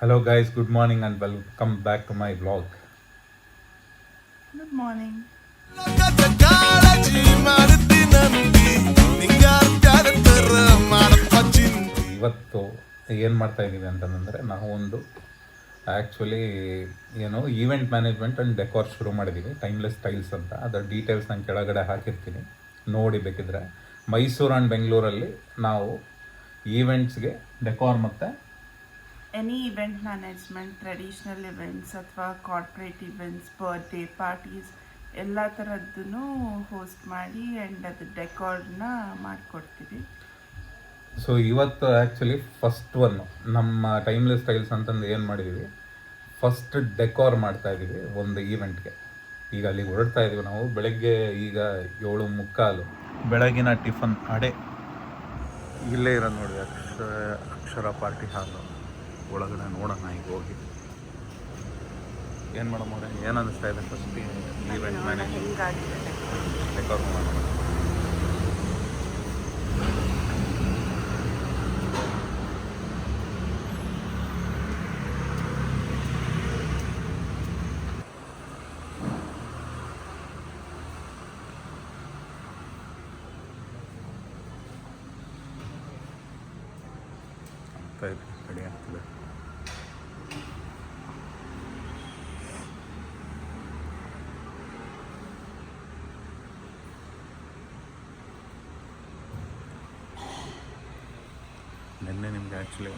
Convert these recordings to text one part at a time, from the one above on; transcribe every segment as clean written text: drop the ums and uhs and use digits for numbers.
Hello guys, good morning and welcome back to my vlog. Good morning. ಇವತ್ತು ಏನು ಮಾಡ್ತಾ ಇದ್ದೀವಿ ಅಂತಂದರೆ ನಾವು ಒಂದು actually event management and decor ಶುರು ಮಾಡಿದ್ದೀವಿ, ಟೈಮ್ಲೆಸ್ ಸ್ಟೈಲ್ಸ್ ಅಂತ. ಅದರ ಡೀಟೇಲ್ಸ್ ನಾನು ಕೆಳಗಡೆ ಹಾಕಿರ್ತೀನಿ, ನೋಡಿ ಬೇಕಿದ್ರೆ. ಮೈಸೂರು ಆ್ಯಂಡ್ ಬೆಂಗಳೂರಲ್ಲಿ ನಾವು ಈವೆಂಟ್ಸ್ಗೆ ಡೆಕೋರ್ ಮತ್ತು any event management, traditional events ಅಥವಾ ಕಾರ್ಪೊರೇಟ್ ಇವೆಂಟ್ಸ್, ಬರ್ಡೇ ಪಾರ್ಟೀಸ್ ಎಲ್ಲ ಥರದ್ದೂ ಹೋಸ್ಟ್ ಮಾಡಿ ಆ್ಯಂಡ್ ಅದು ಡೆಕೋರ್ನ ಮಾಡಿಕೊಡ್ತೀವಿ. ಸೊ ಇವತ್ತು ಆ್ಯಕ್ಚುಲಿ ಫಸ್ಟ್ ಒನ್ ನಮ್ಮ ಟೈಮ್ಲೆಸ್ ಸ್ಟೈಲ್ಸ್ ಅಂತಂದು ಏನು ಮಾಡಿದ್ದೀವಿ, ಫಸ್ಟ್ ಡೆಕೋರ್ ಮಾಡ್ತಾಯಿದ್ದೀವಿ ಒಂದು ಈವೆಂಟ್ಗೆ. ಈಗ ಅಲ್ಲಿಗೆ ಹೊರಡ್ತಾ ಇದ್ದೀವಿ ನಾವು. ಬೆಳಗ್ಗೆ ಈಗ 7:45 ಬೆಳಗಿನ ಟಿಫನ್ ಅಡೆ ಇಲ್ಲೇ ಇರೋದು ನೋಡಿ, ಅಕ್ಷರ ಪಾರ್ಟಿ ಹಾಲು ಒಳಗಡೆ. ನೋಡೋಣ ಈಗ ಹೋಗಿ ಏನು ಮಾಡೋಣ ಅವ್ರೆ, ಏನು ಅನ್ನಿಸ್ತಾ ಇದೆ ಫಸ್ಟ್ ಈವೆಂಟ್ ಮ್ಯಾನೇಜ್ಮೆಂಟ್ ಡೆಕೋರ್ ಮಾಡೋಣ. ರೆಡಿ ಆಗ್ತದೆ. ನಿನ್ನೆ ನಿಮಗೆ ಆ್ಯಕ್ಚುಲಿ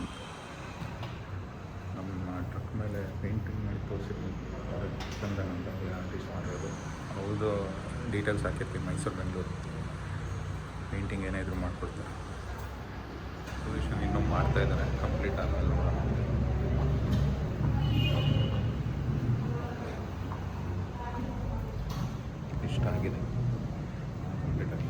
ನಮ್ಮ ಟ್ರಕ್ ಮೇಲೆ ಪೇಂಟಿಂಗ್ ಮಾಡಿ ತೋರಿಸಿದ್ವಿ, ಚಂದನ್ ಅಂತ ಆರ್ಟಿಸ್ಟ್ ಮಾಡಿರೋದು. ಅವ್ರದ್ದು ಡೀಟೇಲ್ಸ್ ಹಾಕಿರ್ತೀವಿ. ಮೈಸೂರು ಬೆಂಗಳೂರು ಪೇಂಟಿಂಗ್ ಏನೇ ಇದ್ರೂ ಮಾಡಿಕೊಡ್ತಾರೆ. ಸೊಲ್ಯೂಷನ್ ಇನ್ನೂ ಮಾಡ್ತಾ ಇದ್ದಾರೆ, ಕಂಪ್ಲೀಟ್ ಆಗಲ್ಲ. ಇಷ್ಟ ಆಗಿದೆ ಕಂಪ್ಲೀಟ್ ಆಗಿ.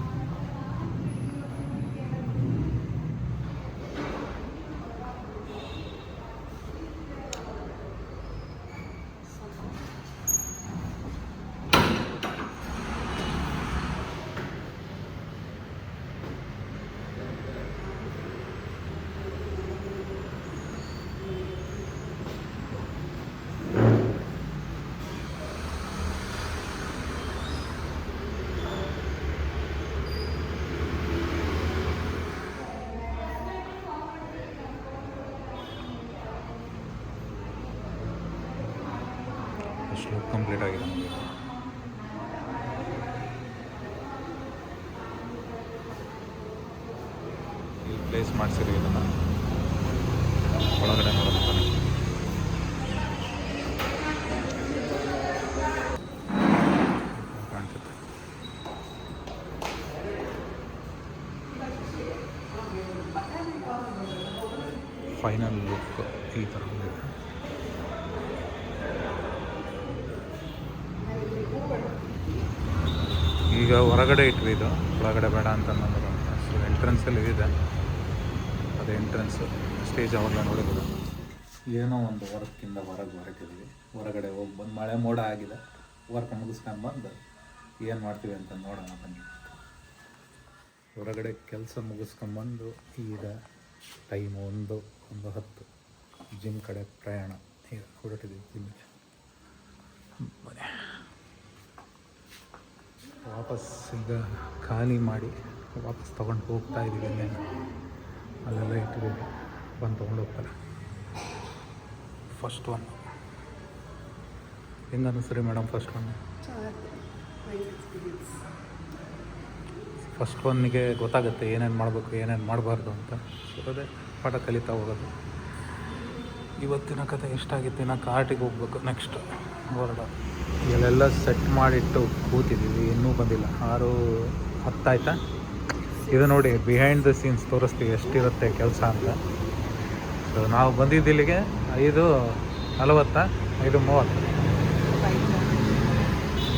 ಅಷ್ಟು ಕಂಪ್ಲೀಟ್ ಆಗಿದೆ ನಮಗೆ. ಇಲ್ಲಿ ಪ್ಲೇಸ್ ಮಾಡಿಸಿದ್ವಿ ಇದನ್ನು. ಒಳಗಡೆ ನೋಡೋದು ಕಾಣ್ಸುತ್ತೆ. ಫೈನಲ್ ಲುಕ್ ಈ ಥರ ಇದೆ. ಈಗ ಹೊರಗಡೆ ಇಟ್ವಿ, ಇದು ಒಳಗಡೆ ಬೇಡ ಅಂತ ನಮಗೆ. ಸೊ ಎಂಟ್ರೆನ್ಸಲ್ಲಿ ಇದೆ, ಅದು ಎಂಟ್ರೆನ್ಸು. ಸ್ಟೇಜ್ ಅವಾಗಲೇ ನೋಡಿದ್ರು. ಏನೋ ಒಂದು ವರ್ಕಿಂದ ಹೊರಟಿದ್ವಿ. ಹೊರಗಡೆ ಹೋಗಿ ಬಂದು ಮಳೆ ಮೋಡ ಆಗಿದೆ. ವರ್ಕ್ ಮುಗಿಸ್ಕೊಂಡು ಬಂದು ಏನು ಮಾಡ್ತೀವಿ ಅಂತ ನೋಡೋಣ ಬನ್ನಿ. ಹೊರಗಡೆ ಕೆಲಸ ಮುಗಿಸ್ಕೊಂಬಂದು ಈಗ ಟೈಮು 1:10 ಜಿಮ್ ಕಡೆ ಪ್ರಯಾಣ. ಈಗ ಹೊರಟಿದ್ದೀವಿ ಜಿಮ್ಗೆ. ಬನ್ನಿ ವಾಪಸ್ ಈಗ ಖಾಲಿ ಮಾಡಿ ವಾಪಸ್ ತೊಗೊಂಡು ಹೋಗ್ತಾ ಇದ್ದೀವಿ. ಇನ್ನೇನು ಅಲ್ಲೆಲ್ಲ ಇಟ್ಟಿದ್ದೀವಿ, ಬಂದು ತೊಗೊಂಡು ಹೋಗ್ತಾರೆ. ಫಸ್ಟ್ ಒನ್ ಹೆಂಗೆ ಅನ್ನಿಸ್ರಿ ಮೇಡಮ್? ಫಸ್ಟ್ ಒನ್ನಿಗೆ ಗೊತ್ತಾಗುತ್ತೆ ಏನೇನು ಮಾಡಬೇಕು ಏನೇನು ಮಾಡಬಾರ್ದು ಅಂತ. ಸೊ ಅದೇ ಪಾಠ ಕಲಿತಾ ಹೋಗೋದು. ಇವತ್ತಿನ ಕತೆ ಎಷ್ಟಾಗಿತ್ತು, ಇನ್ನು ಕಾರ್ಟಿಗೆ ಹೋಗ್ಬೇಕು ನೆಕ್ಸ್ಟ್ ಹೊರಡ. ಇಲ್ಲೆಲ್ಲ ಸೆಟ್ ಮಾಡಿಟ್ಟು ಕೂತಿದ್ದೀವಿ, ಇನ್ನೂ ಬಂದಿಲ್ಲ. 6:10 ಆಯಿತಾ. ಇದು ನೋಡಿ ಬಿಹೈಂಡ್ ದ ಸೀನ್ಸ್ ತೋರಿಸ್ತೀವಿ ಎಷ್ಟಿರುತ್ತೆ ಕೆಲಸ ಅಂತ. ಸೊ ನಾವು ಬಂದಿದ್ದು ಇಲ್ಲಿಗೆ 5:40 5:30,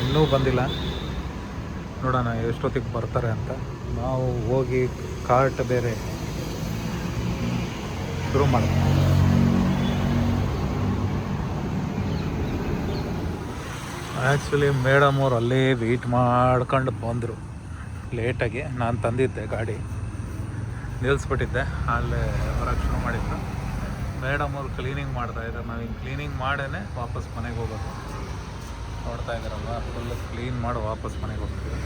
ಇನ್ನೂ ಬಂದಿಲ್ಲ. ನೋಡೋಣ ಎಷ್ಟೊತ್ತಿಗೆ ಬರ್ತಾರೆ ಅಂತ. ನಾವು ಹೋಗಿ ಕಾರ್ಟ್ ಬೇರೆ ಶುರು ಮಾಡ್ತೀವಿ. ಆ್ಯಕ್ಚುಲಿ ಮೇಡಮ್ ಅವ್ರು ಅಲ್ಲೇ ವೆಯ್ಟ್ ಮಾಡ್ಕೊಂಡು ಬಂದರು ಲೇಟಾಗಿ. ನಾನು ತಂದಿದ್ದೆ ಗಾಡಿ, ನಿಲ್ಲಿಸ್ಬಿಟ್ಟಿದ್ದೆ, ಅಲ್ಲೇ ಹೊರಗೆ ಶುರು ಮಾಡಿದ್ದು. ಮೇಡಮ್ ಅವ್ರು ಕ್ಲೀನಿಂಗ್ ಮಾಡ್ತಾ ಇದ್ದಾರೆ. ನಾವು ಹಿಂಗೆ ಕ್ಲೀನಿಂಗ್ ಮಾಡೇ ವಾಪಸ್ ಮನೆಗೆ ಹೋಗೋದು. ನೋಡ್ತಾ ಇದ್ದಾರಲ್ವ, ಫುಲ್ ಕ್ಲೀನ್ ಮಾಡಿ ವಾಪಸ್ ಮನೆಗೆ ಹೋಗ್ತೀವಿ.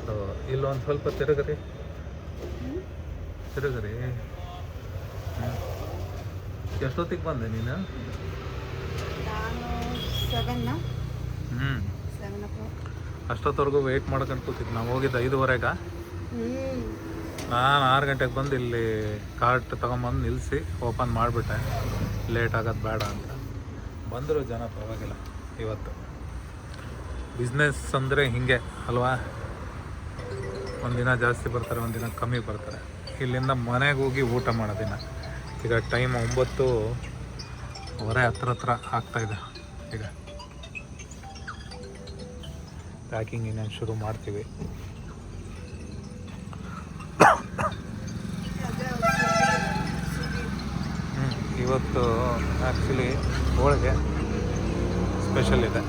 ಸೊ ಇಲ್ಲೊಂದು ಸ್ವಲ್ಪ ತಿರುಗ್ರಿ. ಎಷ್ಟೊತ್ತಿಗೆ ಬಂದೆ ನೀನು? ಅಷ್ಟೊತ್ತವರೆಗೂ ವೆಯ್ಟ್ ಮಾಡ್ಕೊಂಡು ಕೂತಿದ್ದು. ನಾವು ಹೋಗಿದ್ದು 5:15. ನಾನು 6 ಗಂಟೆಗೆ ಬಂದು ಇಲ್ಲಿ ಕಾರ್ಟ್ ತೊಗೊಂಬಂದು ನಿಲ್ಲಿಸಿ ಓಪನ್ ಮಾಡಿಬಿಟ್ಟೆ, ಲೇಟ್ ಆಗೋದು ಬೇಡ ಅಂತ. ಬಂದರು ಜನ, ಪರವಾಗಿಲ್ಲ. ಇವತ್ತು ಬಿಸ್ನೆಸ್ ಅಂದರೆ ಹೀಗೆ ಅಲ್ವಾ, ಒಂದಿನ ಜಾಸ್ತಿ ಬರ್ತಾರೆ, ಒಂದಿನ ಕಮ್ಮಿ ಬರ್ತಾರೆ. ಇಲ್ಲಿಂದ ಮನೆಗೆ ಹೋಗಿ ಊಟ ಮಾಡೋ ದಿನ. ಈಗ ಟೈಮ್ 9:15 ಹತ್ರ ಆಗ್ತಾಯಿದೆ. ಈಗ ಪ್ಯಾಕಿಂಗ್ ಇನ್ನೇನು ಶುರು ಮಾಡ್ತೀವಿ. ಇವತ್ತು ಆ್ಯಕ್ಚುಲಿ ಹೋಳಿಗೆ ಸ್ಪೆಷಲ್ ಇದೆ.